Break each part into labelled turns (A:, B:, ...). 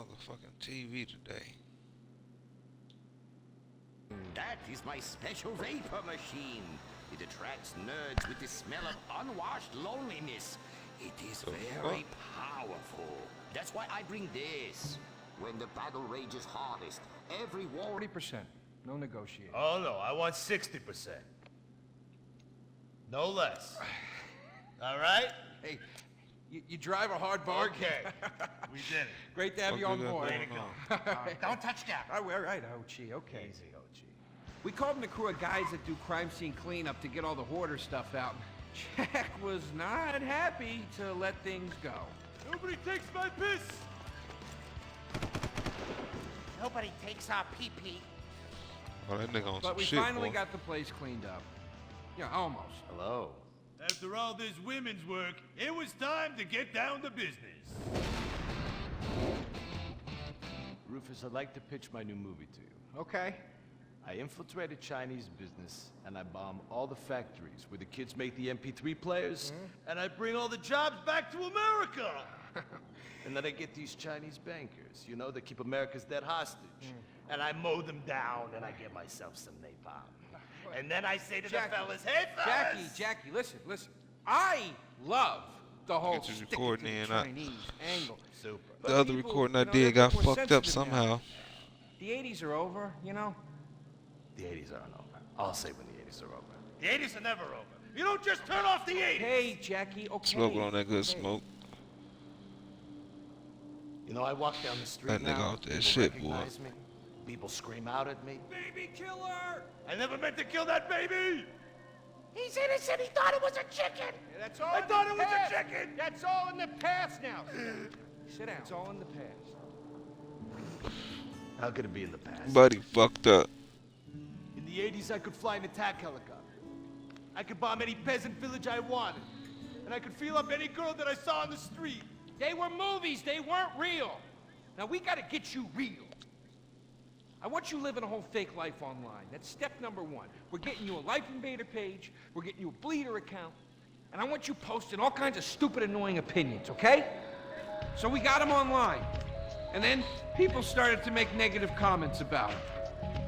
A: motherfucking TV today.
B: That is my special vapor machine. It attracts nerds with the smell of unwashed loneliness. It is very powerful. That's why I bring this. When the battle rages hardest, every war...
C: 40%. No negotiating.
D: Oh, no, I want 60%. No less. All right?
C: Hey, you drive a hard bargain.
D: Okay. We did it.
C: Great to have you on board.
D: Way to go. Don't touch that.
C: All right, Ochi, okay.
D: Easy, OG.
C: We called in a crew of guys that do crime scene cleanup to get all the hoarder stuff out. Jack was not happy to let things go.
D: Nobody takes my piss.
B: Nobody takes our pee-pee.
A: Oh, that nigga on
C: But
A: some
C: we
A: shit,
C: finally
A: boy.
C: got the place cleaned up. Yeah, almost.
B: Hello.
D: After all this women's work, it was time to get down to business.
E: Rufus, I'd like to pitch my new movie to you.
C: Okay.
E: I infiltrate a Chinese business, and I bomb all the factories where the kids make the MP3 players,
D: And I bring all the jobs back to America.
E: and then I get these Chinese bankers, you know, that keep America's dead hostage. And I mow them down, and I get myself some napalm.
D: And then I say to
C: Jackie,
D: the fellas, hey, fellas!
C: Jackie, listen. I love the whole
A: Get you
C: stick it to
A: recording
C: the
A: in,
C: Chinese angle.
E: Super.
C: But
A: The other
C: people,
A: recording I
C: you know,
A: did
C: they're
A: got
C: more
A: fucked up
C: sensitive now.
A: somehow.
C: The 80s are over, you know?
E: The 80s aren't over. I'll say when the 80s are over.
D: The 80s are never over. You don't just turn off the 80s.
C: Hey, Jackie, okay.
A: Smoking on that good
C: okay.
A: smoke.
E: You know, I walk down the street
A: That nigga
E: now,
A: off that
E: people
A: shit, boy.
E: recognize me. People scream out at me.
C: Baby killer!
D: I never meant to kill that baby.
B: He's innocent. He thought it was a chicken.
C: Yeah, that's all
D: I
C: in
D: thought
C: the
D: it was a
C: past.
D: chicken.
C: That's all in the past now. Sit down. It's all in the past.
E: How could it be in the past?
A: Buddy fucked up.
E: In the 80s, I could fly an attack helicopter. I could bomb any peasant village I wanted. And I could feel up any girl that I saw on the street.
C: They were movies. They weren't real. Now, we gotta get you real. I want you living a whole fake life online. That's step number one. We're getting you a Life Invader page. We're getting you a Bleeder account. And I want you posting all kinds of stupid, annoying opinions, okay? So we got them online. And then people started to make negative comments about it.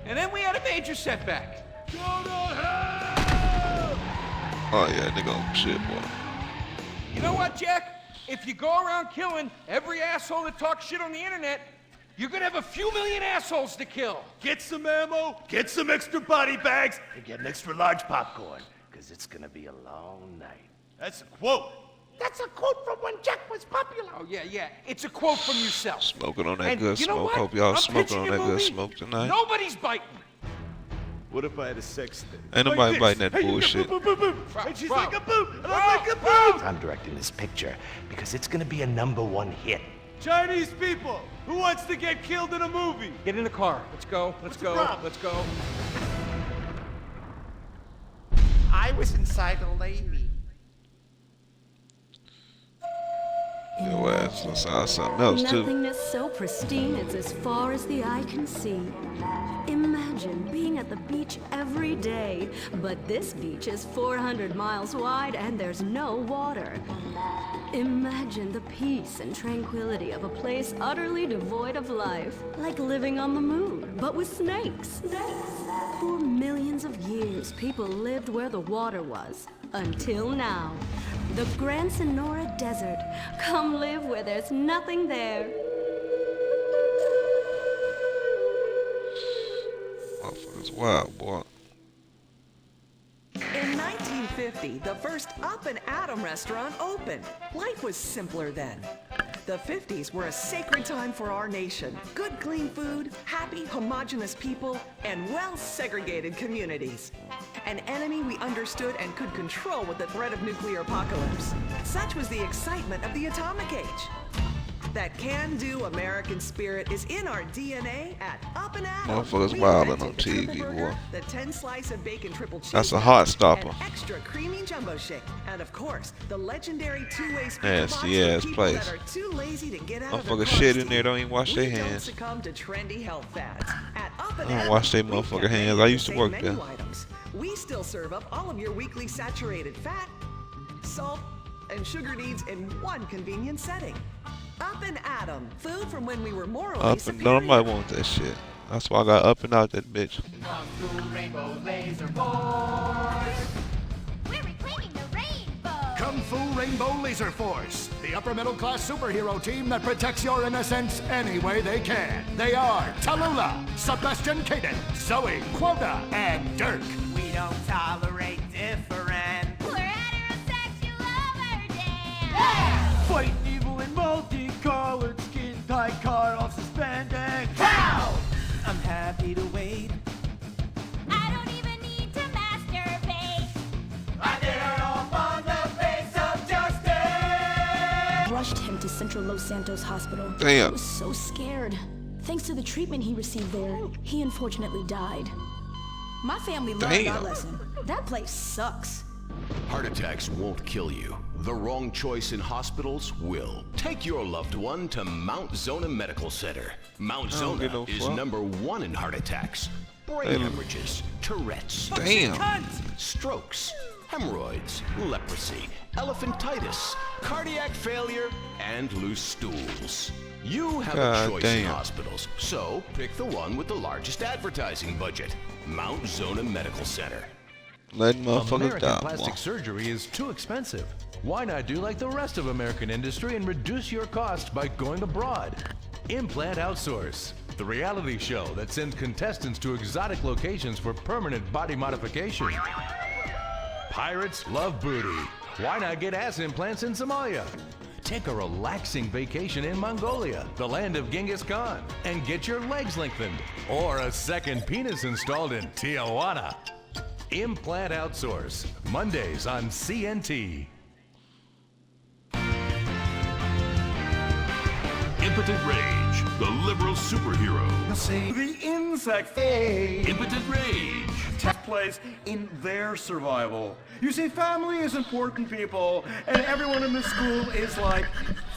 C: And then we had a major setback.
D: Go to hell!
A: Oh yeah, nigga on shit, boy.
C: You know what, Jack? If you go around killing every asshole that talks shit on the internet, you're gonna have a few million assholes to kill.
D: Get some ammo, get some extra body bags,
E: And get an extra large popcorn, because it's gonna be a long night.
D: That's a quote.
B: That's a quote from when Jack was popular.
C: Oh, yeah. It's a quote from yourself.
A: Smoking on that
C: And
A: good
C: you know
A: smoke.
C: what?
A: Hope y'all
C: I'm
A: smoking
C: pitching
A: on
C: a
A: that good
C: movie.
A: smoke tonight.
C: Nobody's biting.
E: What if I had a sex thing?
A: Ain't
D: Like
A: nobody
D: this.
A: biting that
D: Hey, you
A: bullshit.
D: go boop, boop, boop. And she's
C: Bro.
D: like a boop, and
C: Bro.
D: I'm like a
C: Bro.
D: boop.
E: I'm directing this picture because it's gonna be a #1 hit.
D: Chinese people, who wants to get killed in a movie?
C: Get in the car. Let's go.
D: What's the problem?
C: Let's go.
B: I was inside a lady.
A: Your ass was saw something else too.
F: Nothingness so pristine it's as far as the eye can see. Imagine being at the beach every day, but this beach is 400 miles wide and there's no water. Imagine the peace and tranquility of a place utterly devoid of life, like living on the moon, but with snakes. For millions of years, people lived where the water was, until now. The Gran Sonora Desert. Come live where there's nothing there.
A: Motherfuckers wild, boy.
G: In 1950, the first Up and Atom restaurant opened. Life was simpler then. The 50s were a sacred time for our nation. Good, clean food, happy, homogenous people, and well-segregated communities. An enemy we understood and could control with the threat of nuclear apocalypse. Such was the excitement of the atomic age. That can-do American spirit is in our DNA at Up and Atom.
A: Motherfuckers
G: We
A: wildin'
G: invented
A: on
G: the
A: TV,
G: triple burger,
A: boy.
G: The 10-slice of bacon triple cheese.
A: That's a heart stopper.
G: And extra creamy jumbo shake. And of course, the legendary two-way speaker
A: Nasty
G: box for
A: ass
G: people
A: place.
G: that are too lazy to get out of their
A: Motherfucker
G: cars
A: shit
G: to
A: in there,
G: eat.
A: don't even wash their
G: We don't
A: hands.
G: succumb to trendy health fads. At Up and
A: I don't
G: Atom,
A: wash they
G: we've
A: motherfucker
G: got
A: hands.
G: many
A: I
G: of
A: used
G: the
A: to
G: same
A: work
G: menu
A: there.
G: items. We still serve up all of your weekly saturated fat, salt, and sugar needs in one convenient setting. Up and Atom. Food from when we were morally
A: Up and
G: superior.
A: down. Nobody want that shit. That's why I got up and out that bitch.
H: We're reclaiming the rainbow.
I: Kung Fu Rainbow Laser Force, the upper middle class superhero team that protects your innocence any way they can. They are Tallulah, Sebastian Caden, Zoe, Quota, and Dirk.
E: We don't tolerate different.
H: We're heterosexual overdance.
E: Fighting evil in multicolored skin tight car off suspended.
I: Pow!
E: I'm happy to wait.
H: I don't even need to masturbate.
E: I did it all on the face of justice.
J: Rushed him to Central Los Santos Hospital.
A: Damn.
J: He was so scared. Thanks to the treatment he received there, he unfortunately died. My family learned our
A: Damn.
J: lesson. That place sucks.
K: Heart attacks won't kill you. The wrong choice in hospitals will. Take your loved one to Mount Zona Medical Center. Mount
A: I don't
K: Zona
A: get no
K: is
A: fuck.
K: #1 in heart attacks, brain
A: Damn.
K: hemorrhages, Tourette's,
A: Damn.
K: strokes, hemorrhoids, leprosy, elephantitis, cardiac failure, and loose stools. You have
A: God
K: a choice in
A: damn.
K: hospitals, so pick the one with the largest advertising budget. Mount Zona Medical Center.
A: Letting motherfuckers
L: American
A: die.
L: plastic surgery is too expensive. Why not do like the rest of American industry and reduce your cost by going abroad? Implant Outsource, the reality show that sends contestants to exotic locations for permanent body modification. Pirates love booty. Why not get ass implants in Somalia? Take a relaxing vacation in Mongolia, the land of Genghis Khan, and get your legs lengthened. Or a second penis installed in Tijuana. Implant Outsource, Mondays on CNT.
M: Impotent Rage, the liberal superhero.
N: The insect age
M: Impotent Rage.
N: takes place in their survival. You see, family is important, people, and everyone in this school is like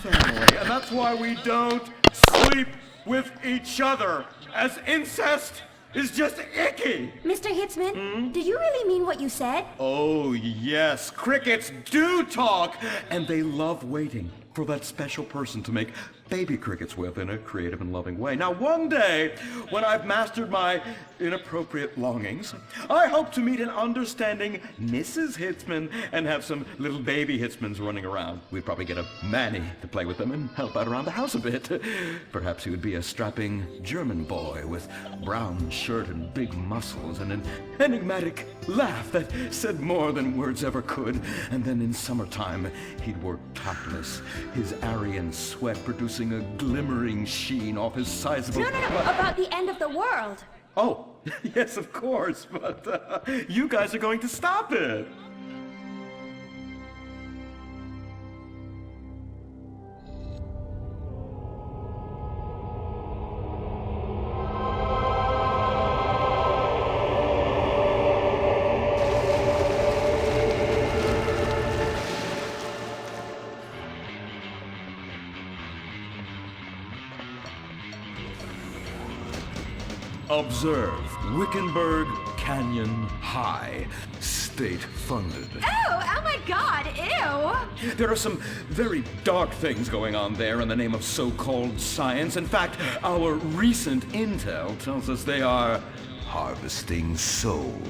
N: family. And that's why we don't sleep with each other, as incest is just icky.
H: Mr. Hitzman, did you really mean what you said?
N: Oh, yes, crickets do talk, and they love waiting for that special person to make baby crickets with in a creative and loving way. Now, one day, when I've mastered my inappropriate longings, I hope to meet an understanding Mrs. Hitzman and have some little baby Hitzmans running around. We'd probably get a Manny to play with them and help out around the house a bit. Perhaps he would be a strapping German boy with brown shirt and big muscles and an enigmatic laugh that said more than words ever could. And then in summertime, he'd work topless, his Aryan sweat producing a glimmering sheen off his sizable
H: No, about the end of the world.
N: Oh, yes, of course, but you guys are going to stop it. Observe Wickenburg Canyon High, state-funded.
H: Oh my God, ew!
N: There are some very dark things going on there in the name of so-called science. In fact, our recent intel tells us they are harvesting souls.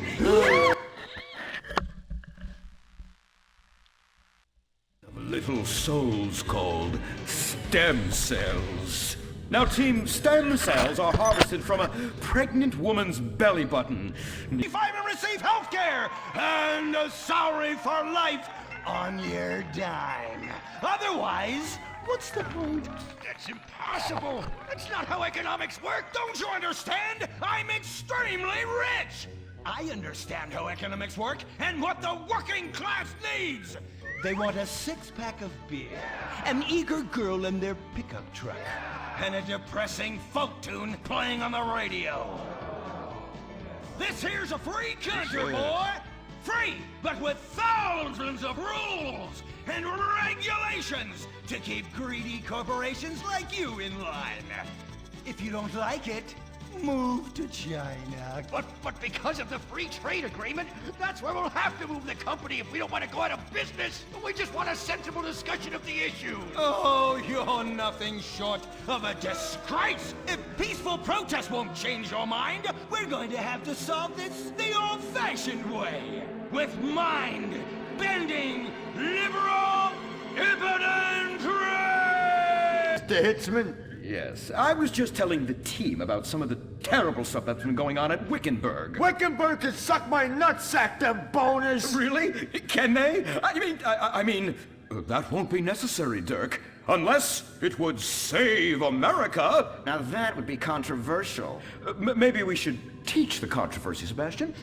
N: Little souls called stem cells. Now, Team Stem Cells are harvested from a pregnant woman's belly button.
E: If I will receive health care and a salary for life on your dime. Otherwise, what's the point?
C: That's impossible. That's not how economics work. Don't you understand? I'm extremely rich. I understand how economics work and what the working class needs.
E: They want a six-pack of beer, an eager girl in their pickup truck,
C: And a depressing folk tune playing on the radio. This here's a free country, boy. Free, but with thousands of rules and regulations to keep greedy corporations like you in line. If you don't like it,
E: move to China.
B: But because of the free trade agreement, that's where we'll have to move the company if we don't want to go out of business. We just want a sensible discussion of the issue.
E: Oh, you're nothing short of a disgrace. If peaceful protest won't change your mind, we're going to have to solve this the old-fashioned way. With mind-bending, liberal, impotent rage!
N: Mr. Hitzman? Yes, I was just telling the team about some of the terrible stuff that's been going on at Wickenburg.
I: Wickenburg can suck my nutsack, them boners!
N: Really? Can they? I mean, that won't be necessary, Dirk. Unless it would save America.
O: Now that would be controversial.
N: Maybe we should teach the controversy, Sebastian.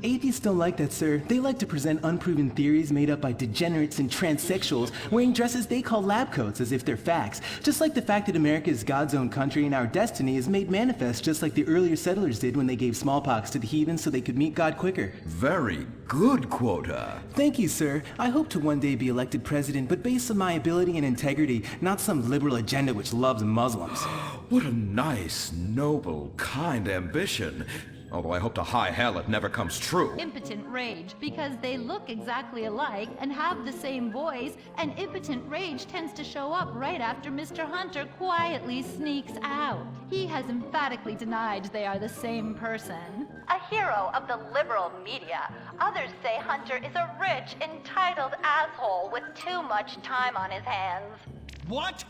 P: Atheists don't like that, sir. They like to present unproven theories made up by degenerates and transsexuals wearing dresses they call lab coats as if they're facts. Just like the fact that America is God's own country and our destiny is made manifest just like the earlier settlers did when they gave smallpox to the heathens so they could meet God quicker.
N: Very good, Quota.
P: Thank you, sir. I hope to one day be elected president, but based on my ability and integrity, not some liberal agenda which loves Muslims.
N: What a nice, noble, kind ambition. Although I hope to high hell it never comes true.
H: Impotent Rage, because they look exactly alike and have the same voice, and Impotent Rage tends to show up right after Mr. Hunter quietly sneaks out. He has emphatically denied they are the same person. A hero of the liberal media, others say Hunter is a rich, entitled asshole with too much time on his hands.
E: What?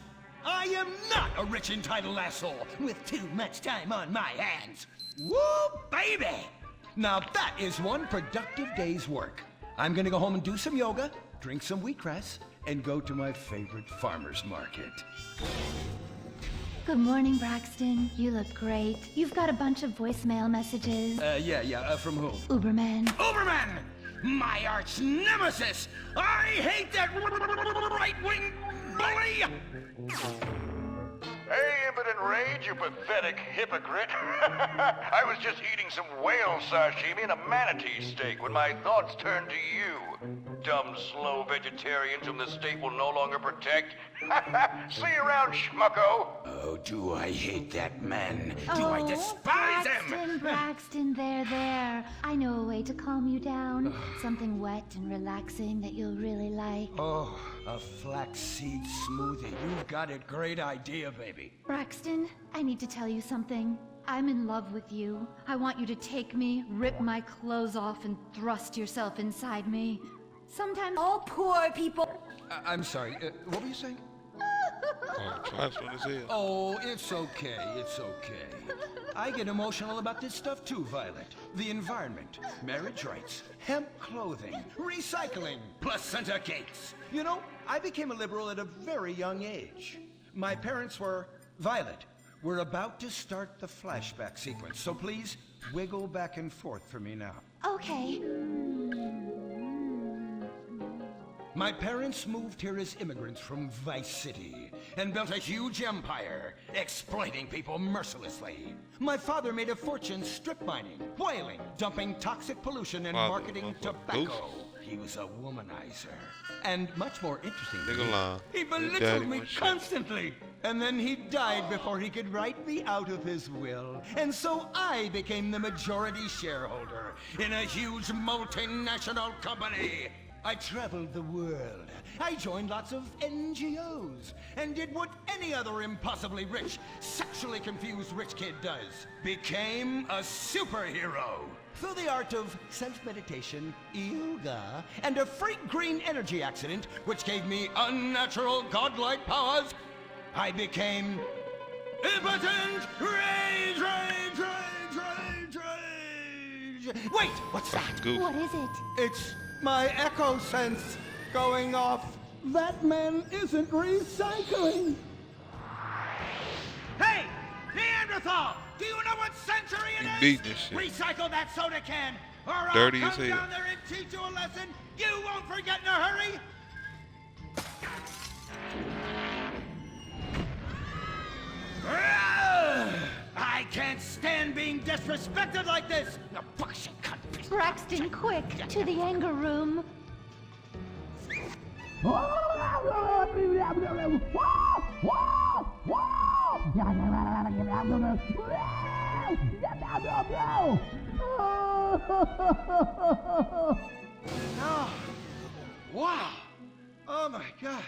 E: I am not a rich, entitled asshole with too much time on my hands. Woo, baby! Now that is one productive day's work. I'm gonna go home and do some yoga, drink some wheatgrass, and go to my favorite farmer's market.
H: Good morning, Braxton. You look great. You've got a bunch of voicemail messages.
E: From whom?
H: Uberman.
B: Uberman! My arch nemesis! I hate that right-wing bully!
Q: Hey, Impotent Rage, you pathetic hypocrite. I was just eating some whale sashimi and a manatee steak when my thoughts turned to you. Dumb, slow vegetarians whom the state will no longer protect. See you around, schmucko.
B: Oh, do I hate that man. Do I despise him?
H: Braxton, there. I know a way to calm you down. Something wet and relaxing that you'll really like.
E: Oh, a flaxseed smoothie. You've got a great idea, baby.
H: Braxton, I need to tell you something. I'm in love with you. I want you to take me, rip my clothes off, and thrust yourself inside me. Sometimes all poor people...
E: I'm sorry, what were you saying?
A: Oh,
E: it's okay. I get emotional about this stuff too, Violet. The environment, marriage rights, hemp clothing, recycling, placenta cakes. You know, I became a liberal at a very young age. My parents were... Violet, we're about to start the flashback sequence, so please wiggle back and forth for me now.
H: Okay.
E: My parents moved here as immigrants from Vice City and built a huge empire, exploiting people mercilessly. My father made a fortune strip mining, whaling, dumping toxic pollution, and marketing tobacco. He was a womanizer. And much more interestingly, he belittled me constantly. And then he died before he could write me out of his will. And so I became the majority shareholder in a huge multinational company. I traveled the world. I joined lots of NGOs and did what any other impossibly rich, sexually confused rich kid does. Became a superhero. Through the art of self-meditation, yoga, and a freak green energy accident, which gave me unnatural godlike powers, I became Impotent Rage! Wait, what's that?
H: What is it?
E: It's my echo sense going off. That man isn't recycling.
B: Hey, Neanderthal! Do you know what century it is?
A: Beat this shit.
B: Recycle that soda can, or
A: Dirty
B: I'll
A: as
B: come
A: hell.
B: down there and teach you a lesson you won't forget in a hurry. I can't stand being disrespected like this. Now, bullshit cunt.
H: Braxton, quick, to the anger room.
E: No. Wow. Oh my God.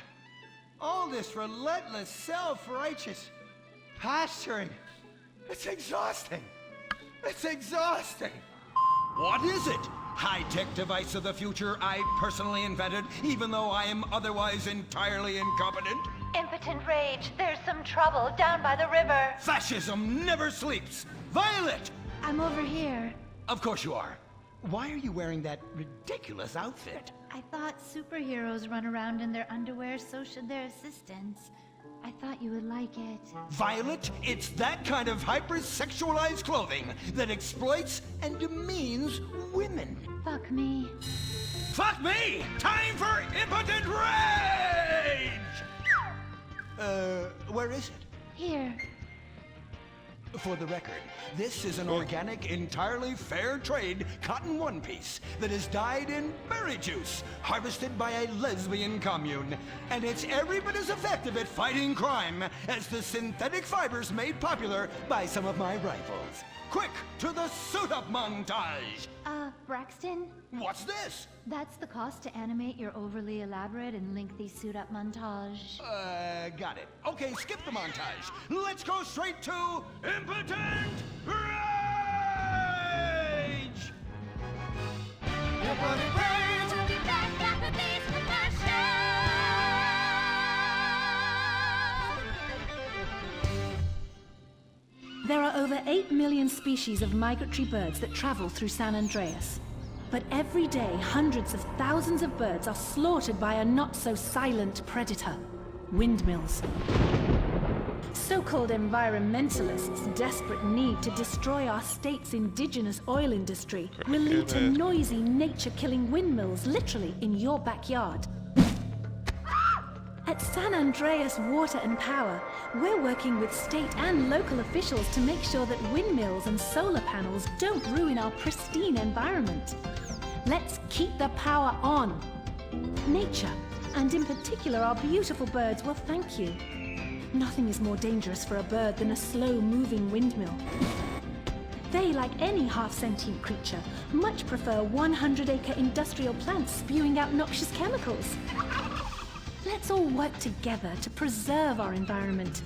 E: All this relentless, self-righteous pasturing. It's exhausting. It's exhausting. What is it? High-tech device of the future I personally invented, even though I am otherwise entirely incompetent?
H: Impotent rage, there's some trouble down by the river.
E: Fascism never sleeps. Violet!
H: I'm over here.
E: Of course you are. Why are you wearing that ridiculous outfit?
H: I thought superheroes run around in their underwear, so should their assistants. I thought you would like it.
E: Violet, it's that kind of hypersexualized clothing that exploits and demeans women.
H: Fuck me.
E: Fuck me! Time for impotent rage! Where is it?
H: Here.
E: For the record, this is an organic, entirely fair trade cotton one piece that is dyed in berry juice, harvested by a lesbian commune. And it's every bit as effective at fighting crime as the synthetic fibers made popular by some of my rivals. Quick, to the suit-up montage!
H: Braxton?
E: What's this?
H: That's the cost to animate your overly elaborate and lengthy suit-up montage.
E: Got it. Okay, skip the montage. Let's go straight to Impotent Rage! Impotent Rage!
H: We'll be back after these commercials.
F: There are over 8 million species of migratory birds that travel through San Andreas. But every day, hundreds of thousands of birds are slaughtered by a not-so-silent predator, windmills. So-called environmentalists' desperate need to destroy our state's indigenous oil industry will lead to noisy, nature-killing windmills literally in your backyard. At San Andreas Water and Power, we're working with state and local officials to make sure that windmills and solar panels don't ruin our pristine environment. Let's keep the power on. Nature, and in particular our beautiful birds, will thank you. Nothing is more dangerous for a bird than a slow-moving windmill. They, like any half-sentient creature, much prefer 100-acre industrial plants spewing out noxious chemicals. Let's all work together to preserve our environment.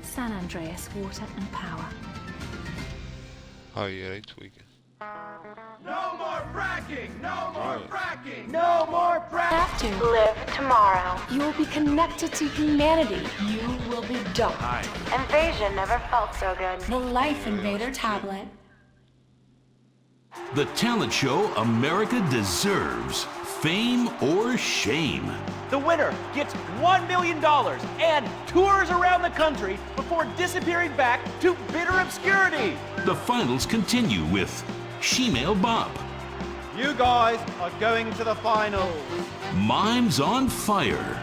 F: San Andreas Water and Power.
A: Oh yeah, they tweaking.
D: No more fracking! No more fracking!
J: No more
R: Have to live tomorrow.
J: You will be connected to humanity. You will be dumb.
R: Invasion never felt so good.
J: The Life Invader tablet.
M: The talent show America deserves. Fame or shame.
S: The winner gets $1 million and tours around the country before disappearing back to bitter obscurity.
M: The finals continue with Shemale Bop.
S: You guys are going to the finals.
M: Mimes on Fire.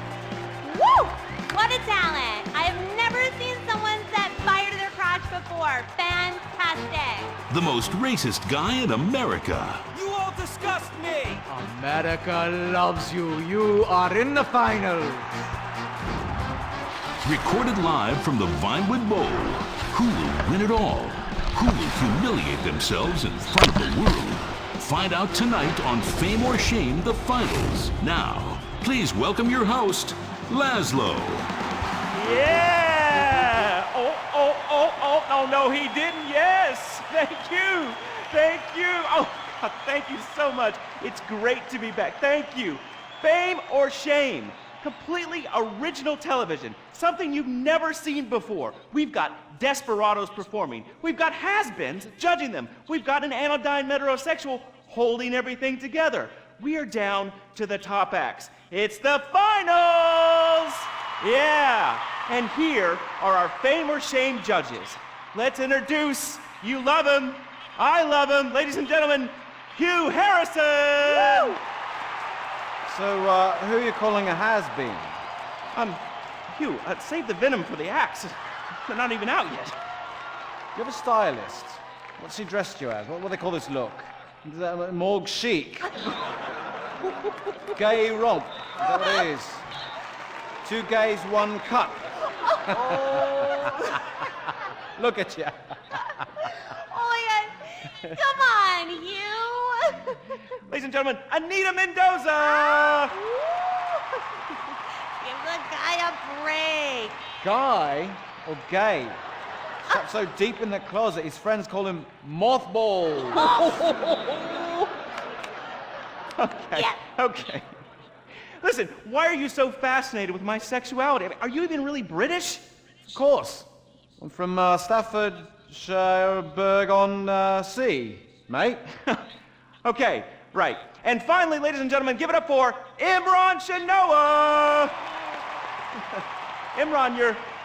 T: Woo! What a talent! I have never seen someone set fire to their crotch before. Fantastic!
M: The most racist guy in America.
S: You all disgust me!
U: America loves you. You are in the finals.
M: Recorded live from the Vinewood Bowl. Who will win it all? Who will humiliate themselves in front of the world? Find out tonight on Fame or Shame, the finals. Now, please welcome your host, Laszlo.
S: Yeah! Oh, no, he didn't. Yes! Thank you! Thank you! Oh, God, thank you so much. It's great to be back. Thank you. Fame or Shame? Completely original television. Something you've never seen before. We've got desperados performing. We've got has-beens judging them. We've got an anodyne metrosexual holding everything together. We are down to the top acts. It's the finals! Yeah, and here are our Fame or Shame judges. Let's introduce, you love him, I love him, ladies and gentlemen, Hugh Harrison! Woo!
V: So, who are you calling a has-been?
S: Hugh, save the venom for the acts. They're not even out yet.
V: You have a stylist. What's he dressed you as? What do they call this look? Morgue chic? Gay romp? Is that what it is? 2 gays, 1 cup. Look at you.
T: Come on, you!
S: Ladies and gentlemen, Anita Mendoza!
T: Give the guy a break.
V: Guy or gay? Trapped so deep in the closet, his friends call him Mothball. Okay, okay. Listen, why are you so fascinated with my sexuality? I mean, are you even really British? Of course. I'm from Staffordshire-on-Sea, mate. Okay, right. And finally, ladies and gentlemen, give it up for Imran Shanoa! Imran,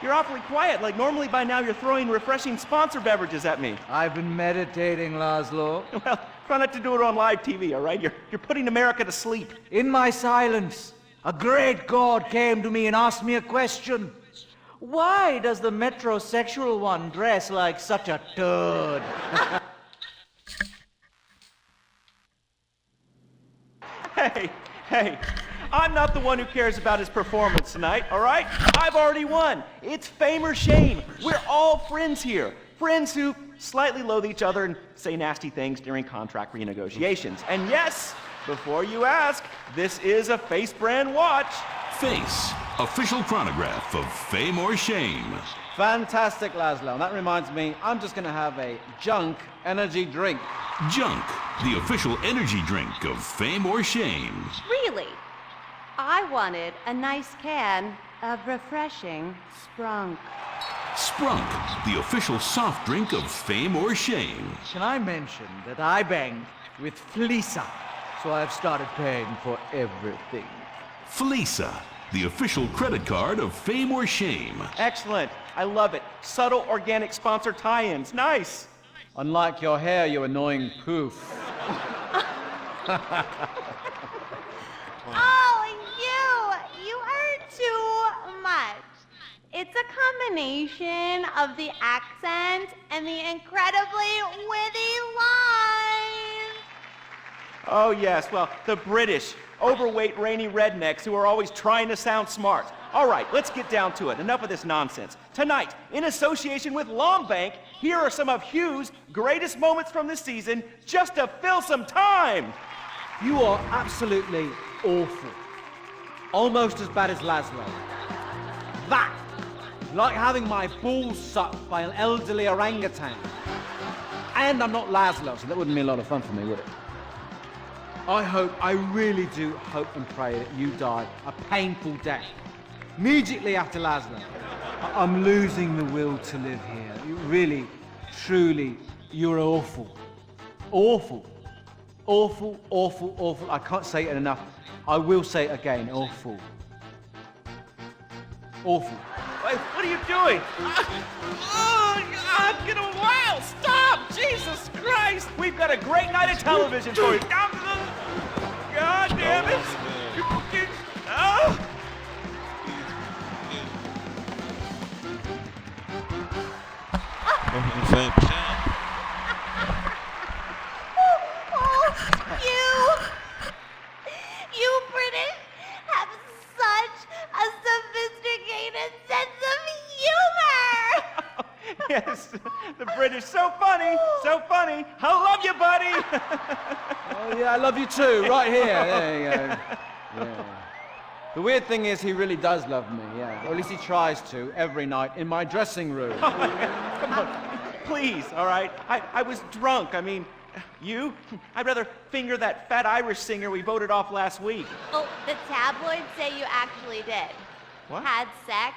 V: you're awfully quiet. Like, normally by now you're throwing refreshing sponsor beverages at me.
U: I've been meditating, Laszlo.
S: Well, try not to do it on live TV, all right? You're putting America to sleep.
U: In my silence, a great god came to me and asked me a question. Why does the metrosexual one dress like such a turd?
S: Hey, I'm not the one who cares about his performance tonight, all right? I've already won. It's fame or shame. We're all friends here. Friends who slightly loathe each other and say nasty things during contract renegotiations. And yes, before you ask, this is a Face brand watch.
M: Face, official chronograph of Fame or Shame.
V: Fantastic, Laszlo. And that reminds me, I'm just going to have a junk energy drink.
M: Junk, the official energy drink of Fame or Shame.
F: Really? I wanted a nice can of refreshing Sprunk.
M: Sprunk, the official soft drink of Fame or Shame.
U: Can I mention that I banged with Fleesa, so I've started paying for everything.
M: Fleesa, the official credit card of Fame or Shame.
S: Excellent. I love it. Subtle organic sponsor tie-ins. Nice.
V: Unlike your hair, you annoying poof.
T: Oh, you are too much. It's a combination of the accent and the incredibly witty lines.
S: Oh, yes. Well, the British, overweight, rainy rednecks who are always trying to sound smart. All right, let's get down to it. Enough of this nonsense. Tonight, in association with Lombank, here are some of Hugh's greatest moments from this season, just to fill some time.
U: You are absolutely awful. Almost as bad as Laszlo. That, like having my balls sucked by an elderly orangutan. And I'm not Laszlo, so that wouldn't be a lot of fun for me, would it? I really do hope and pray that you die a painful death. Immediately after Laszlo. I'm losing the will to live here. You really, truly, you're awful. Awful. Awful, awful, awful. I can't say it enough. I will say it again. Awful. Awful.
S: Wait, what are you doing? Oh, God, get a while. Stop! Jesus Christ! We've got a great night of television for you. God damn it! Oh!
T: You British have such a sophisticated sense of humor.
S: Yes, the British, so funny, so funny. I love you, buddy.
V: Oh, yeah, I love you too, right here. There you go. Yeah. The weird thing is he really does love me, yeah. Or at least he tries to, every night, in my dressing room.
S: Come on, please, all right? I was drunk. I mean, you? I'd rather finger that fat Irish singer we voted off last week.
T: Oh, the tabloids say you actually did.
S: What?
T: Had sex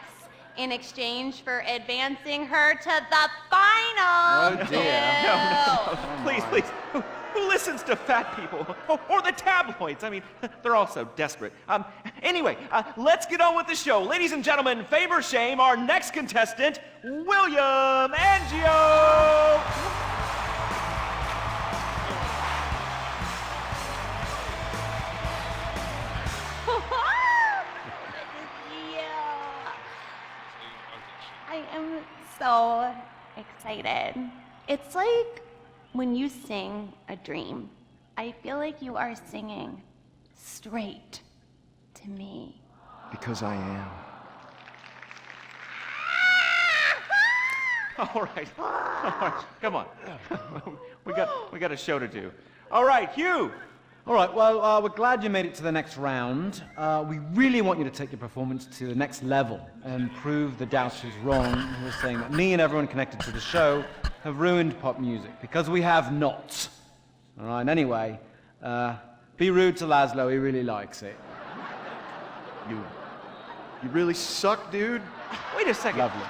T: in exchange for advancing her to the final.
V: Oh, dear.
S: No. Please, please. Who listens to fat people? Or the tabloids? I mean, they're all so desperate. Anyway, let's get on with the show. Ladies and gentlemen, fame or shame, our next contestant, William Angio.
T: I am so excited. It's like when you sing a dream. I feel like you are singing straight to me.
V: Because I am.
S: All right. Come on. we got a show to do. All right, Hugh.
V: All right, well, we're glad you made it to the next round. We really want you to take your performance to the next level and prove the doubters wrong who are saying that me and everyone connected to the show have ruined pop music, because we have not. All right, and anyway, be rude to Laszlo, he really likes it.
G: You really suck, dude.
S: Wait a second.
V: Lovely.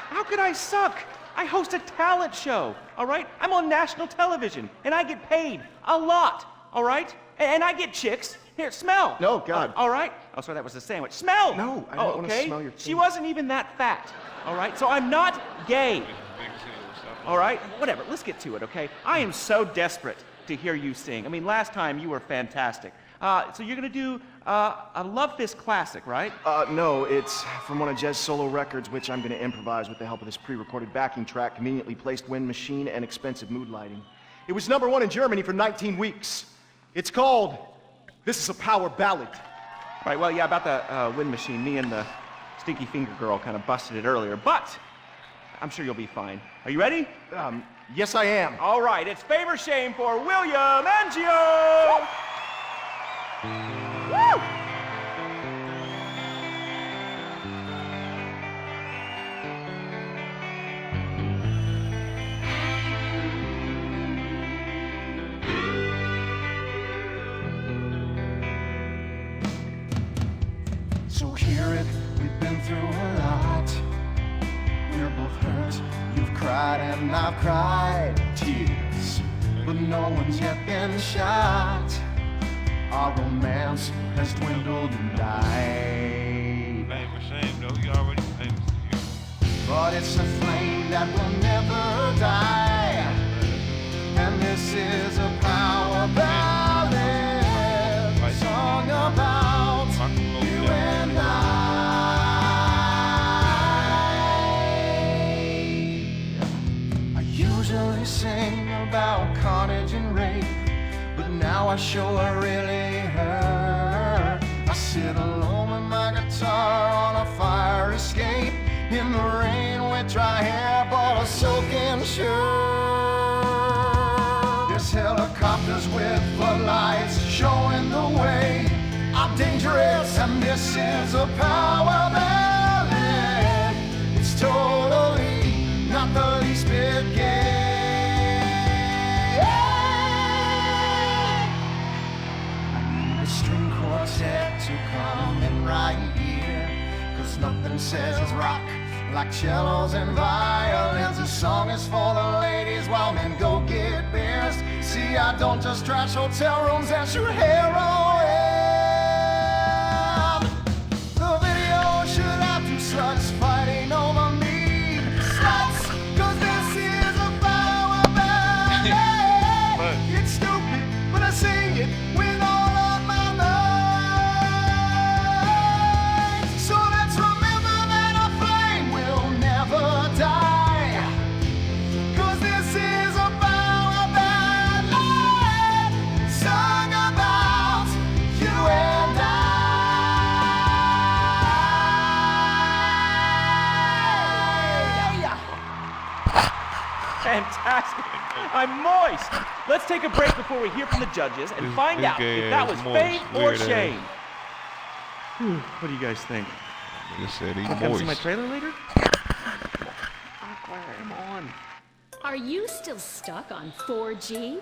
S: How could I suck? I host a talent show, all right? I'm on national television, and I get paid a lot, all right? And I get chicks. Here, smell.
G: No, God.
S: All right? Oh, sorry, that was a sandwich. Smell!
G: No, I don't want to
S: okay?
G: smell your
S: She wasn't even that fat, all right? So I'm not gay. All right? Whatever, let's get to it, okay? I am so desperate to hear you sing. I mean, last time you were fantastic. So you're gonna do a Love Fist classic, right?
G: No, it's from one of Jez's solo records, which I'm gonna improvise with the help of this pre-recorded backing track, conveniently placed wind machine, and expensive mood lighting. It was #1 in Germany for 19 weeks. It's called This Is a Power Ballad.
S: Right, well, yeah, about the wind machine, me and the Stinky Finger Girl kind of busted it earlier, but I'm sure you'll be fine. Are you ready?
G: Yes, I am.
S: All right, it's Fame or Shame for William Angio! Woo!
K: So hear it, we've been through a lot. We're both hurt, you've cried and I've cried tears, but no one's yet been shot. Our romance has dwindled and died.
A: Fame or shame, though, you already famous.
K: But it's a flame that will never die. And this is a power ballad, song about you and I usually sing about carnage and rape, but now I sure really hurt. I sit alone with my guitar on a fire escape, in the rain with dry hair but a soaking shirt. There's helicopters with floodlights showing the way. I'm dangerous and this is a power ballad. It's totally not the least bit gay. String quartet to come in right here, 'cause nothing says rock like cellos and violins. This song is for the ladies while men go get beers. See, I don't just trash hotel rooms and shoot heroin. The video should have two sluts fighting over me. Sluts, 'cause this is a power ballad. It's stupid, but I sing it with all. So let's remember that a flame will never die, 'cause this is a power ballad, sung about you and
S: Fantastic. I'm moist. Let's take a break before we hear from the judges and find out if that was fame or shame. What do you guys think?
A: You said he's
S: Come
A: moist.
S: see my trailer later? I'm on.
F: Are you still stuck on 4G?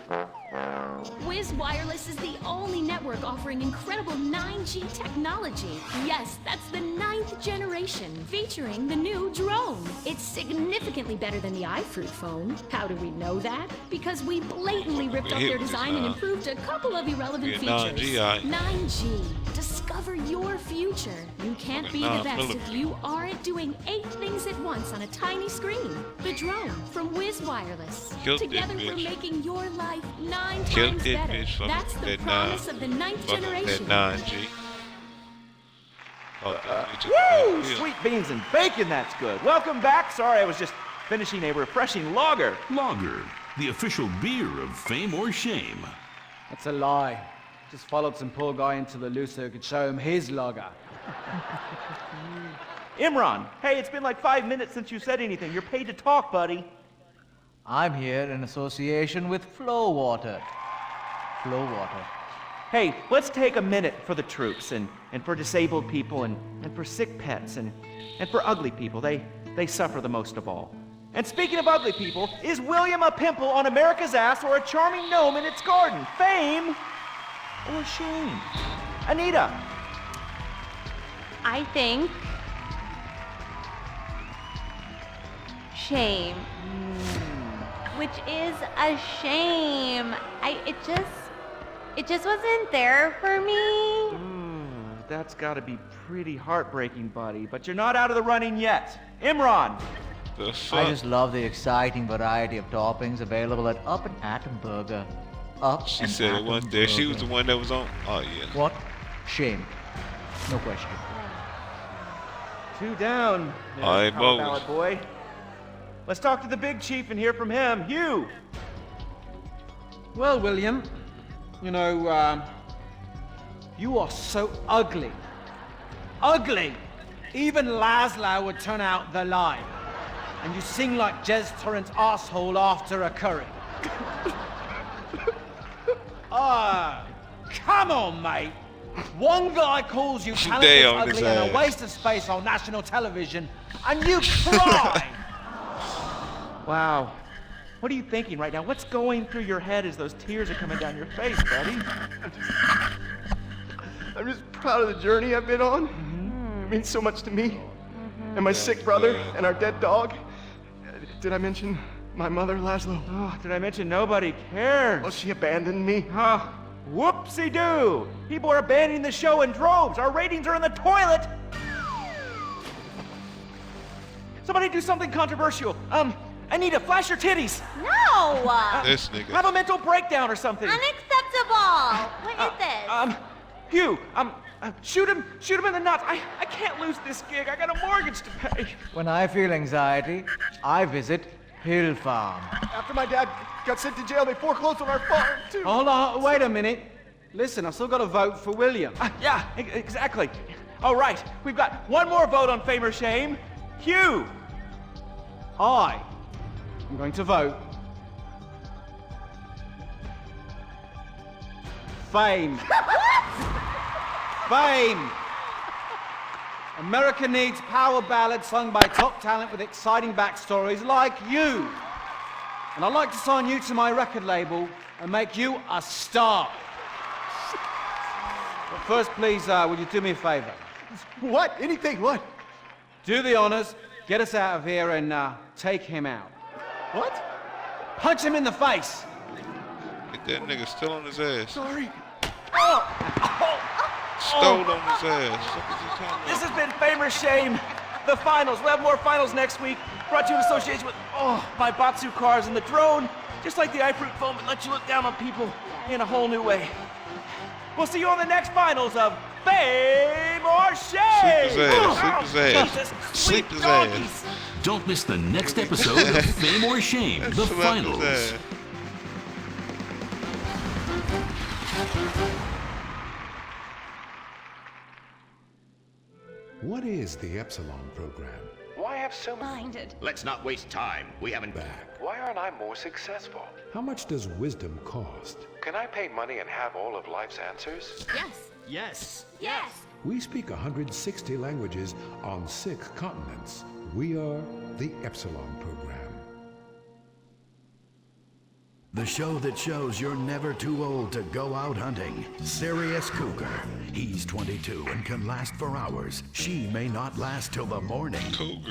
F: Wiz Wireless is the only network offering incredible 9G technology. Yes, that's the 9th generation, featuring the new drone. It's significantly better than the iFruit phone. How do we know that? Because we blatantly ripped off their design and improved a couple of irrelevant features. 9G. Discover your future. You can't be the best if you aren't doing 8 things at once on a tiny screen. The drone from Wiz Wireless. Together we're making your life 9 times better. That's the promise of the 9th generation.
A: That 9G.
S: Woo! Sweet beans and bacon, that's good. Welcome back. Sorry, I was just finishing a refreshing lager.
M: Lager, the official beer of Fame or Shame.
V: That's a lie. Just followed some poor guy into the loo so he could show him his lager.
S: Imran, hey, it's been like 5 minutes since you said anything. You're paid to talk, buddy.
C: I'm here in association with Flow Water. Flow Water.
S: Hey, let's take a minute for the troops and for disabled people and for sick pets and for ugly people. They suffer the most of all. And speaking of ugly people, is William a pimple on America's ass or a charming gnome in its garden? Fame or shame? Anita.
T: I think shame. Which is a shame. It just wasn't there for me.
S: That's gotta be pretty heartbreaking, buddy. But you're not out of the running yet. Imran.
C: I just love the exciting variety of toppings available at Up and Atom Burger.
A: She said it wasn't there. She was the one that was on. Oh, yeah.
C: What? Shame. No question.
S: 2 down.
A: All right,
S: Power ballad boy. Let's talk to the big chief and hear from him. Hugh.
V: Well, William, you know, you are so ugly. Ugly! Even Laszlo would turn out the light. And you sing like Jez Torrent's asshole after a curry. Come on, mate. One guy calls you talented, ugly, and a waste of space on national television, and you cry!
S: Wow. What are you thinking right now? What's going through your head as those tears are coming down your face, buddy?
G: I'm just proud of the journey I've been on. It means so much to me. And my sick brother and our dead dog. Did I mention my mother, Laszlo?
S: Oh, did I mention nobody cares?
G: Well, she abandoned me.
S: Whoopsie-doo! People are abandoning the show in droves. Our ratings are in the toilet. Somebody do something controversial. Anita, flash your titties.
T: No!
A: This nigga.
S: Have a mental breakdown or something.
T: Unacceptable! What is this?
S: Hugh, shoot him in the nuts. I can't lose this gig. I got a mortgage to pay.
C: When I feel anxiety, I visit Hill Farm.
G: After my dad got sent to jail, they foreclosed on our farm, too.
V: Hold on, wait a minute. Listen, I've still got to vote for William.
S: Yeah, exactly. All right, we've got one more vote on Fame or Shame. Hugh.
V: I'm going to vote Fame. Fame. America needs power ballads sung by top talent with exciting backstories like you. And I'd like to sign you to my record label and make you a star. But first, please, will you do me a favor?
G: What? Anything? What?
V: Do the honors, get us out of here, and take him out.
G: What?
V: Punch him in the face.
A: Get that nigga still on his ass.
G: Sorry.
A: Stole on his ass.
S: This has been Fame or Shame, the finals. We'll have more finals next week. Brought to you in association with my Batsu cars and the drone. Just like the iFruit foam, it lets you look down on people in a whole new way. We'll see you on the next finals of Fame or Shame.
A: Sleep his ass.
M: Don't miss the next episode of Fame or Shame, the finals.
L: What is the Epsilon program?
Q: Why have so
B: minded? Let's not waste time. We haven't back.
Q: Why aren't I more successful?
L: How much does wisdom cost?
Q: Can I pay money and have all of life's answers?
B: Yes.
D: Yes.
B: Yes.
L: We speak 160 languages on 6 continents. We are the Epsilon program.
I: The show that shows you're never too old to go out hunting. Sirius Cougar. He's 22 and can last for hours. She may not last till the morning.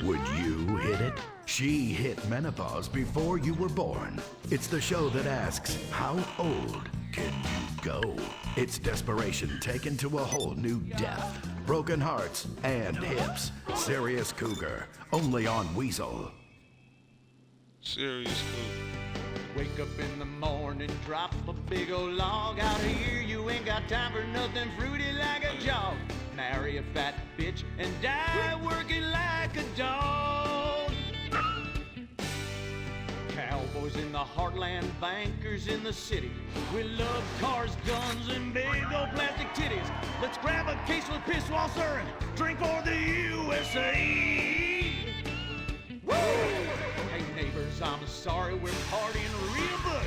I: Would you hit it? She hit menopause before you were born. It's the show that asks, how old can you go? It's desperation taken to a whole new depth. Broken hearts and hips. Sirius Cougar. Only on Weasel.
A: Sirius Cougar.
K: Wake up in the morning, drop a big old log out here. You ain't got time for nothing fruity like a jog. Marry a fat bitch and die working like a dog. Cowboy
O: cowboys in the heartland, bankers in the city. We love cars, guns, and big old plastic titties. Let's grab a case of Pisswasser and drink for the USA. Woo! Hey neighbors, I'm sorry, we're partying real butch.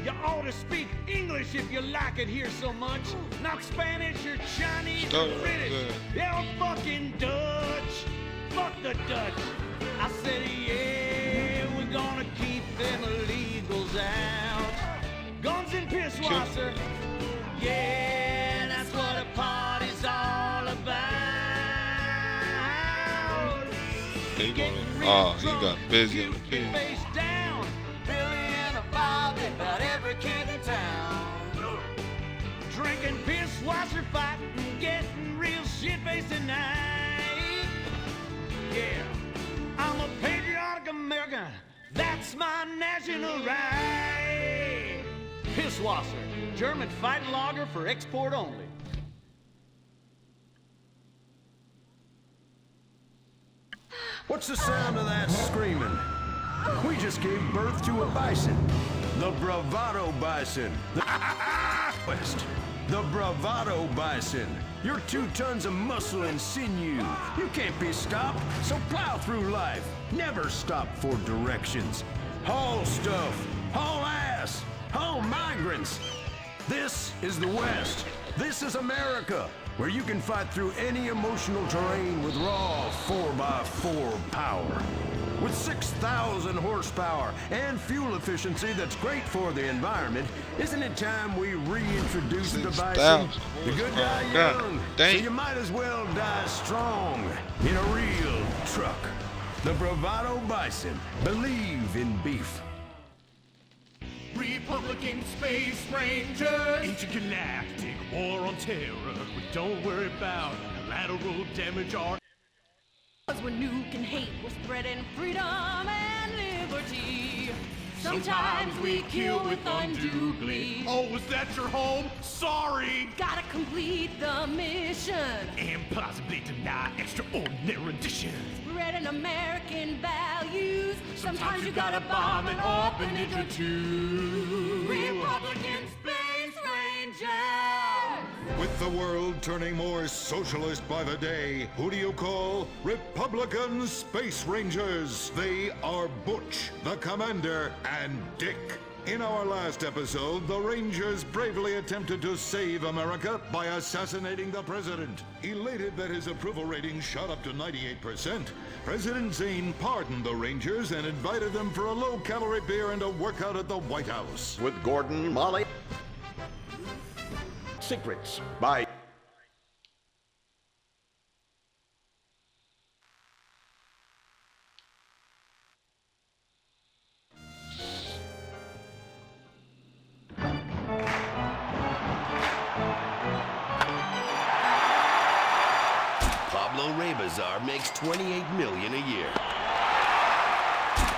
O: You ought to speak English if you like it here so much. Not Spanish or Chinese or British. Yeah, fucking Dutch. Fuck the Dutch. I said, yeah, we're gonna keep them illegals out. Guns and Pisswasser. Yeah, that's what a party's all about.
A: He got busy in the pit.
O: Face down, Billy and a Bobby, about every kid in town. Drinking Pisswasser, fighting, getting real shit-faced tonight. Yeah, I'm a patriotic American. That's my national right. Pisswasser, German fighting lager for export only.
P: What's the sound of that screaming? We just gave birth to a bison. The Bravado Bison. The West. The Bravado Bison. You're 2 tons of muscle and sinew. You can't be stopped, so plow through life. Never stop for directions. Haul stuff. Haul ass. Haul migrants. This is the West. This is America, where you can fight through any emotional terrain with raw 4x4 power. With 6,000 horsepower and fuel efficiency that's great for the environment, isn't it time we reintroduce the bison? The good die young, so you might as well die strong in a real truck. The Bravado Bison. Believe in beef.
D: Republican Space Ranger, intergalactic war on terror. We don't worry about collateral damage or.
F: We're nuking hate, we're spreading freedom and liberty. Sometimes we kill with undue glee.
D: Oh, was that your home? Sorry!
F: Gotta complete the mission.
D: And possibly deny extraordinary renditions.
F: Spreading American values. Sometimes you gotta bomb an orphanage or two. Republican Space Ranger!
W: With the world turning more socialist by the day, who do you call Republican Space Rangers? They are Butch, the Commander, and Dick. In our last episode, the Rangers bravely attempted to save America by assassinating the president. Elated that his approval rating shot up to 98%, President Zane pardoned the Rangers and invited them for a low-calorie beer and a workout at the White House.
P: With Gordon, Molly. Secrets by
X: Pablo Rebazar makes $28 million a year.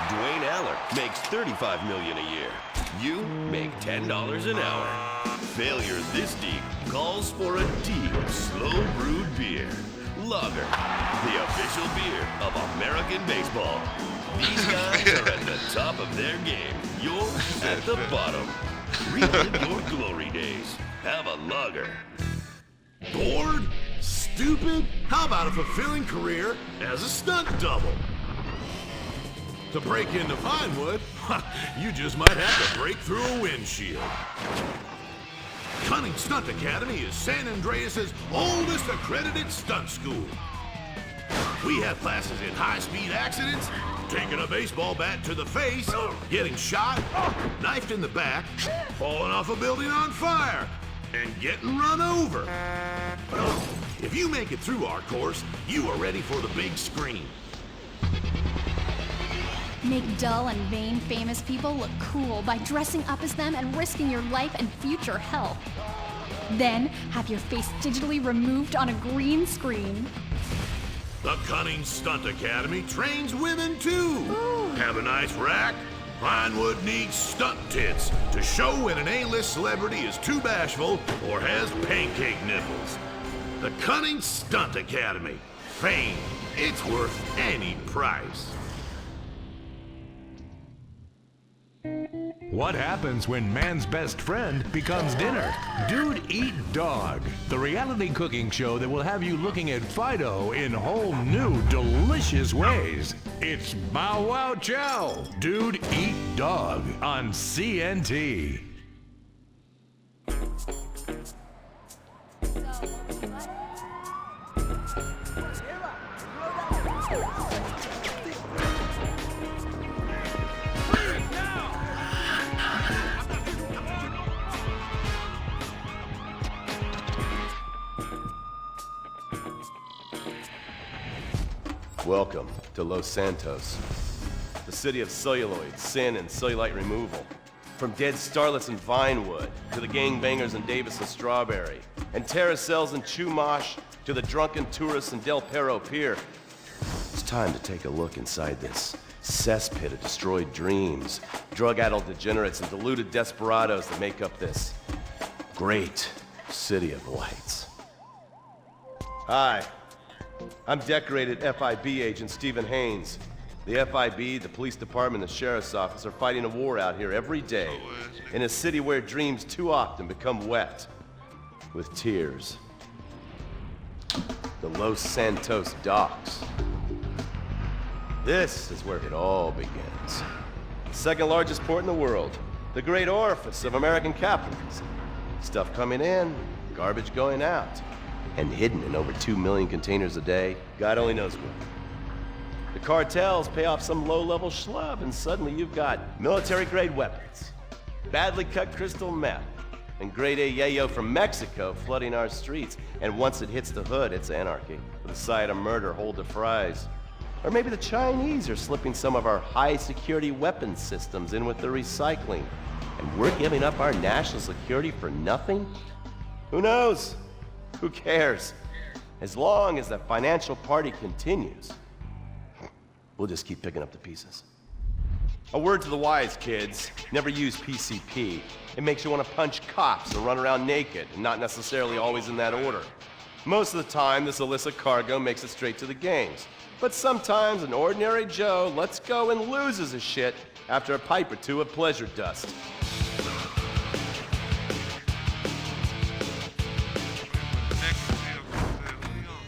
X: Dwayne Aller makes $35 million a year. You make $10 an hour. Failure this deep calls for a deep, slow-brewed beer. Lager, the official beer of American baseball. These guys are at the top of their game. You're at the bottom. Relive your glory days. Have a lager.
Y: Bored? Stupid? How about a fulfilling career as a stunt double? To break into Vinewood, you just might have to break through a windshield. Cunning Stunt Academy is San Andreas' oldest accredited stunt school. We have classes in high-speed accidents, taking a baseball bat to the face, getting shot, knifed in the back, falling off a building on fire, and getting run over. If you make it through our course, you are ready for the big screen.
J: Make dull and vain famous people look cool by dressing up as them and risking your life and future health. Then have your face digitally removed on a green screen.
Y: The Cunning Stunt Academy trains women too. Have a nice rack? Vinewood needs stunt tits to show when an A-list celebrity is too bashful or has pancake nipples. The Cunning Stunt Academy. Fame. It's worth any price.
L: What happens when man's best friend becomes dinner? Dude Eat Dog, the reality cooking show that will have you looking at Fido in whole new, delicious ways. It's Bow Wow Chow, Dude Eat Dog on CNT.
X: Welcome to Los Santos, the city of celluloid, sin, and cellulite removal. From dead starlets in Vinewood, to the gangbangers in Davis and Strawberry, and terracels in Chumash, to the drunken tourists in Del Perro Pier. It's time to take a look inside this cesspit of destroyed dreams, drug-addled degenerates, and deluded desperados that make up this great city of lights. Hi. I'm decorated FIB agent Stephen Haynes. The FIB, the police department, and the sheriff's office are fighting a war out here every day in a city where dreams too often become wet with tears. The Los Santos docks. This is where it all begins. The second largest port in the world, the great orifice of American capitalism. Stuff coming in, garbage going out. And hidden in over 2 million containers a day, God only knows where. The cartels pay off some low-level schlub, and suddenly you've got military-grade weapons, badly cut crystal meth, and grade A yayo from Mexico flooding our streets. And once it hits the hood, it's anarchy, with a side of murder hold to fries. Or maybe the Chinese are slipping some of our high-security weapons systems in with the recycling, and we're giving up our national security for nothing? Who knows? Who cares? As long as the financial party continues, we'll just keep picking up the pieces. A word to the wise, kids. Never use PCP. It makes you want to punch cops and run around naked, and not necessarily always in that order. Most of the time, this illicit cargo makes it straight to the gangs. But sometimes an ordinary Joe lets go and loses his shit after a pipe or two of pleasure dust.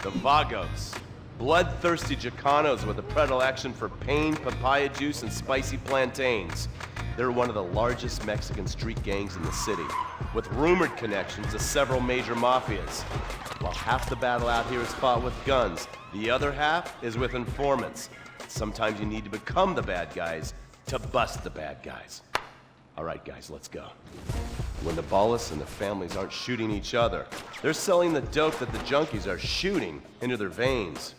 X: The Vagos, bloodthirsty Chicanos with a predilection for pain, papaya juice, and spicy plantains. They're one of the largest Mexican street gangs in the city, with rumored connections to several major mafias. While half the battle out here is fought with guns, the other half is with informants. Sometimes you need to become the bad guys to bust the bad guys. All right, guys, let's go. When the Ballas and the families aren't shooting each other, they're selling the dope that the junkies are shooting into their veins.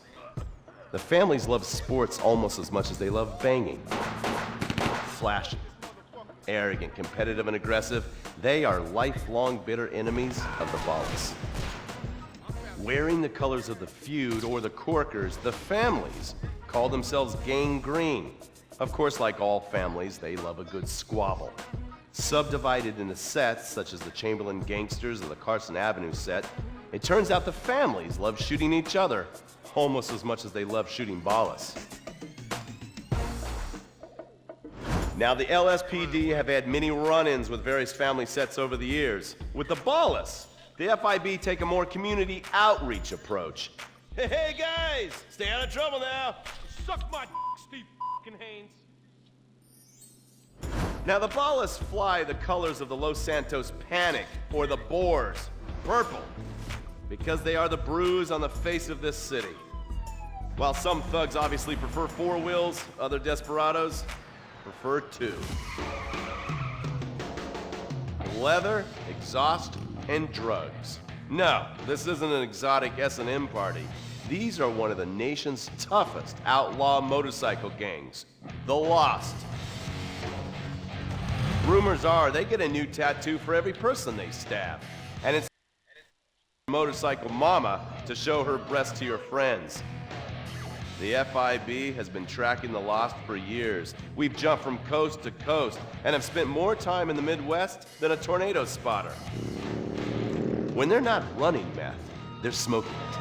X: The families love sports almost as much as they love banging. Flashy, arrogant, competitive, and aggressive, they are lifelong bitter enemies of the Ballas. Wearing the colors of the feud or the Corkers, the families call themselves Gang Green. Of course, like all families, they love a good squabble. Subdivided into sets, such as the Chamberlain Gangsters or the Carson Avenue set, it turns out the families love shooting each other almost as much as they love shooting Ballas. Now, the LSPD have had many run-ins with various family sets over the years. With the Ballas, the FIB take a more community outreach approach. Hey guys, stay out of trouble now.
S: Suck my Steve Haynes.
X: Now, the Ballas fly the colors of the Los Santos Panic, or the Boers, purple, because they are the bruise on the face of this city. While some thugs obviously prefer 4 wheels, other desperados prefer 2. Leather, exhaust, and drugs. No, this isn't an exotic S&M party. These are one of the nation's toughest outlaw motorcycle gangs, the Lost. Rumors are they get a new tattoo for every person they stab, and it's motorcycle mama to show her breast to your friends. The FIB has been tracking the Lost for years. We've jumped from coast to coast and have spent more time in the Midwest than a tornado spotter. When they're not running meth, they're smoking it.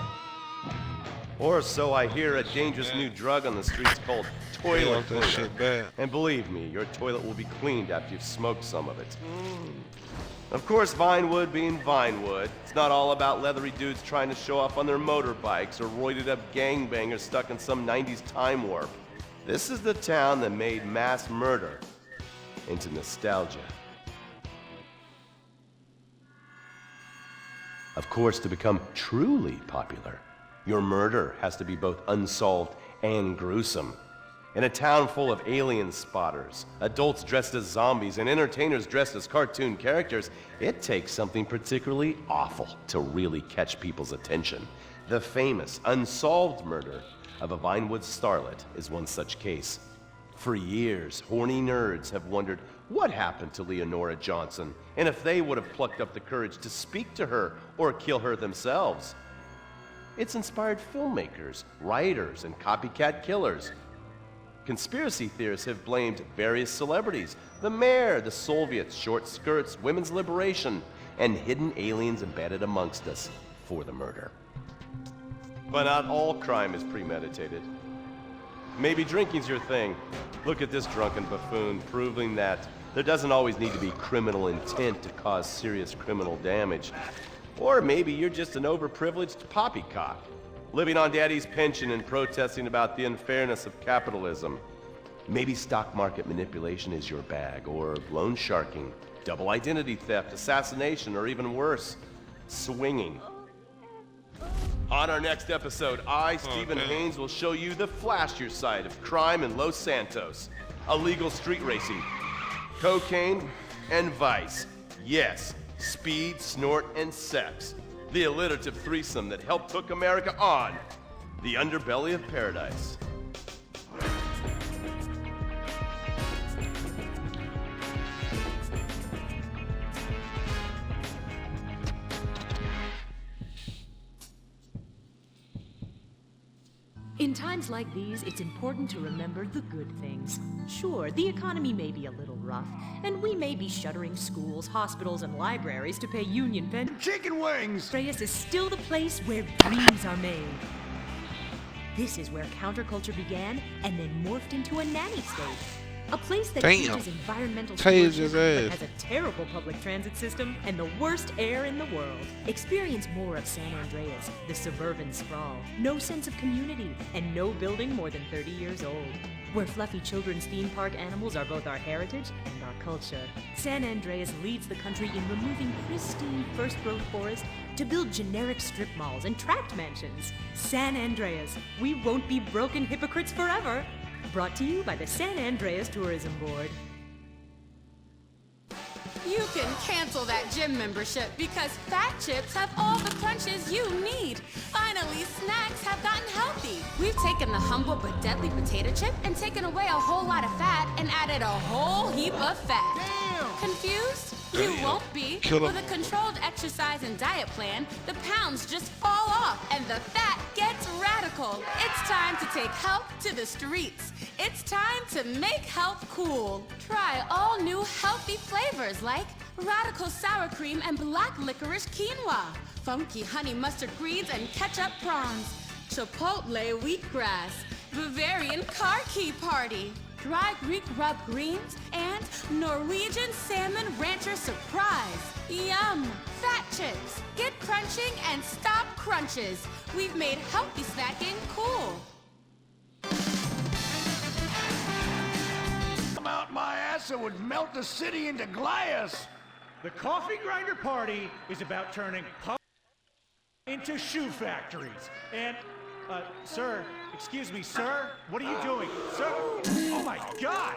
E: Or so I hear, a dangerous new drug on the streets called toilet
A: that shit
E: cleaner.
A: bad.
E: And believe me, your toilet will be cleaned after you've smoked some of it. Of course, Vinewood being Vinewood, it's not all about leathery dudes trying to show off on their motorbikes or roided up gangbangers stuck in some 90s time warp. This is the town that made mass murder into nostalgia. Of course, to become truly popular, your murder has to be both unsolved and gruesome. In a town full of alien spotters, adults dressed as zombies, and entertainers dressed as cartoon characters, it takes something particularly awful to really catch people's attention. The famous unsolved murder of a Vinewood starlet is one such case. For years, horny nerds have wondered what happened to Leonora Johnson, and if they would have plucked up the courage to speak to her or kill her themselves. It's inspired filmmakers, writers, and copycat killers. Conspiracy theorists have blamed various celebrities, the mayor, the Soviets, short skirts, women's liberation, and hidden aliens embedded amongst us for the murder. But not all crime is premeditated. Maybe drinking's your thing. Look at this drunken buffoon, proving that there doesn't always need to be criminal intent to cause serious criminal damage. Or maybe you're just an overprivileged poppycock, living on daddy's pension and protesting about the unfairness of capitalism. Maybe stock market manipulation is your bag, or loan sharking, double identity theft, assassination, or even worse, swinging. On our next episode, Stephen Haynes, will show you the flashier side of crime in Los Santos. Illegal street racing, cocaine, and vice. Yes, speed, snort, and sex. The alliterative threesome that helped hook America on the underbelly of paradise.
H: In times like these, it's important to remember the good things. Sure, the economy may be a little rough, and we may be shuttering schools, hospitals, and libraries to pay union pensions.
P: Chicken wings!
H: Reyes is still the place where dreams are made. This is where counterculture began and then morphed into a nanny state. A place that teaches environmental stewardship but has a terrible public transit system and the worst air in the world. Experience more of San Andreas, the suburban sprawl. No sense of community and no building more than 30 years old. Where fluffy children's theme park animals are both our heritage and our culture. San Andreas leads the country in removing pristine first-growth forest to build generic strip malls and tract mansions. San Andreas, we won't be broken hypocrites forever. Brought to you by the San Andreas Tourism Board.
N: You can cancel that gym membership because Fat Chips have all the crunches you need. Finally, snacks have gotten healthy. We've taken the humble but deadly potato chip and taken away a whole lot of fat and added a whole heap of fat. Damn. Confused? You won't be. With a controlled exercise and diet plan, the pounds just fall off and the fat gets radical. It's time to take health to the streets. It's time to make health cool. Try all new healthy flavors like radical sour cream and black licorice quinoa, funky honey mustard greens and ketchup prawns, chipotle wheatgrass, Bavarian car key party, dry Greek rub greens, and Norwegian salmon rancher surprise. Yum! Fat Chips. Get crunching and stop crunches. We've made healthy snacking cool.
P: Out my ass, it would melt the city into glass.
D: The Coffee Grinder Party is about turning pub into shoe factories. And, sir, excuse me, sir, what are you doing? Sir, oh my God!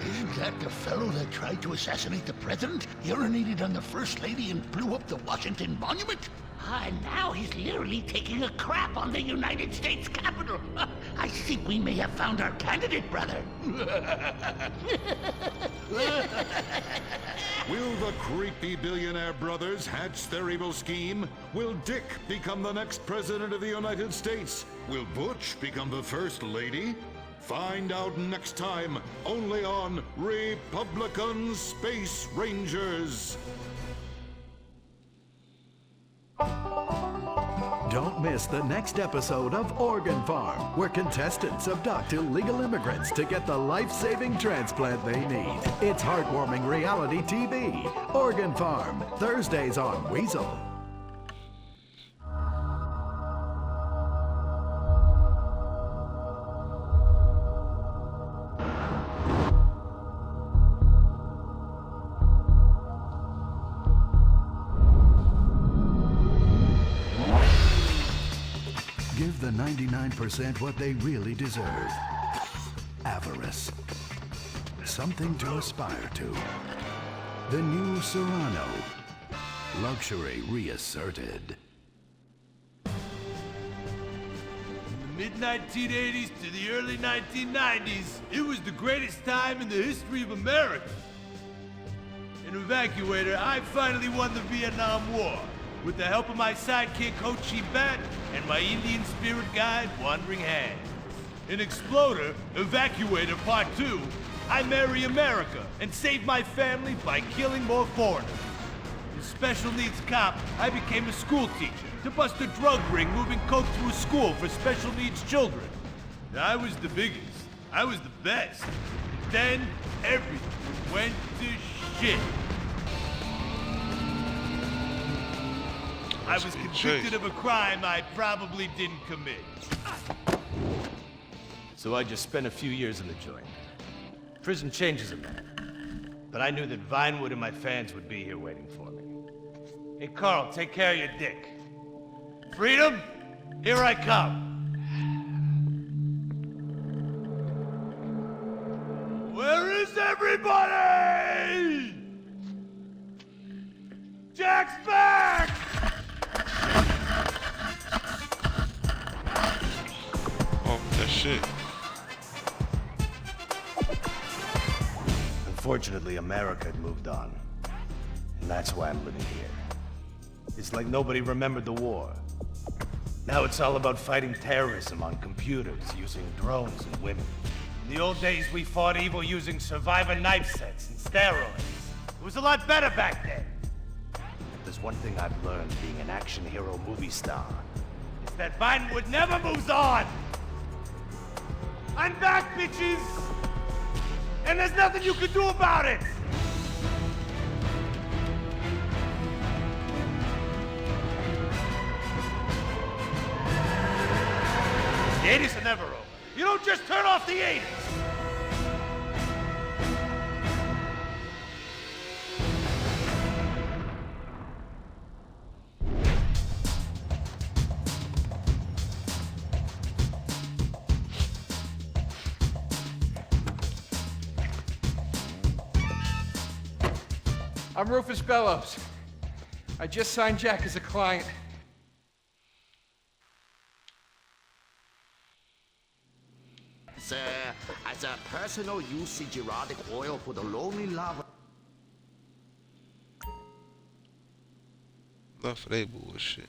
R: Isn't that the fellow that tried to assassinate the president, urinated on the first lady, and blew up the Washington Monument? And now he's literally taking a crap on the United States Capitol. I think we may have found our candidate, brother.
W: Will the creepy billionaire brothers hatch their evil scheme? Will Dick become the next president of the United States? Will Butch become the first lady? Find out next time, only on Republican Space Rangers.
I: Don't miss the next episode of Organ Farm, where contestants abduct illegal immigrants to get the life-saving transplant they need. It's heartwarming reality TV. Organ Farm, Thursdays on Weasel. Give the 99% what they really deserve. Avarice. Something to aspire to. The new Serrano. Luxury reasserted.
C: From the mid-1980s to the early 1990s, it was the greatest time in the history of America. An evacuator, I finally won the Vietnam War. With the help of my sidekick, Ho Chi Bat, and my Indian spirit guide, Wandering Hand. In Exploder, Evacuator Part 2, I marry America and save my family by killing more foreigners. In Special Needs Cop, I became a school teacher to bust a drug ring moving coke through a school for special needs children. I was the biggest. I was the best. Then, everything went to shit. I was convicted of a crime I probably didn't commit.
S: So I just spent a few years in the joint. Prison changes a man. But I knew that Vinewood and my fans would be here waiting for me. Hey, Carl, take care of your dick. Freedom, here I come. Where is everybody? Jack's back!
A: Oh, that shit.
S: Unfortunately, America had moved on. And that's why I'm living here. It's like nobody remembered the war. Now it's all about fighting terrorism on computers, using drones and women. In the old days, we fought evil using survivor knife sets and steroids. It was a lot better back then. But there's one thing I've learned being an action hero movie star. It's that Vinewood never moves on! I'm back, bitches! And there's nothing you can do about it! The 80s are never over. You don't just turn off the 80s!
G: I'm Rufus Bellows. I just signed Jack as a client.
B: Sir, as a personal usage erotic oil for the lonely lover.
A: Enough of that bullshit.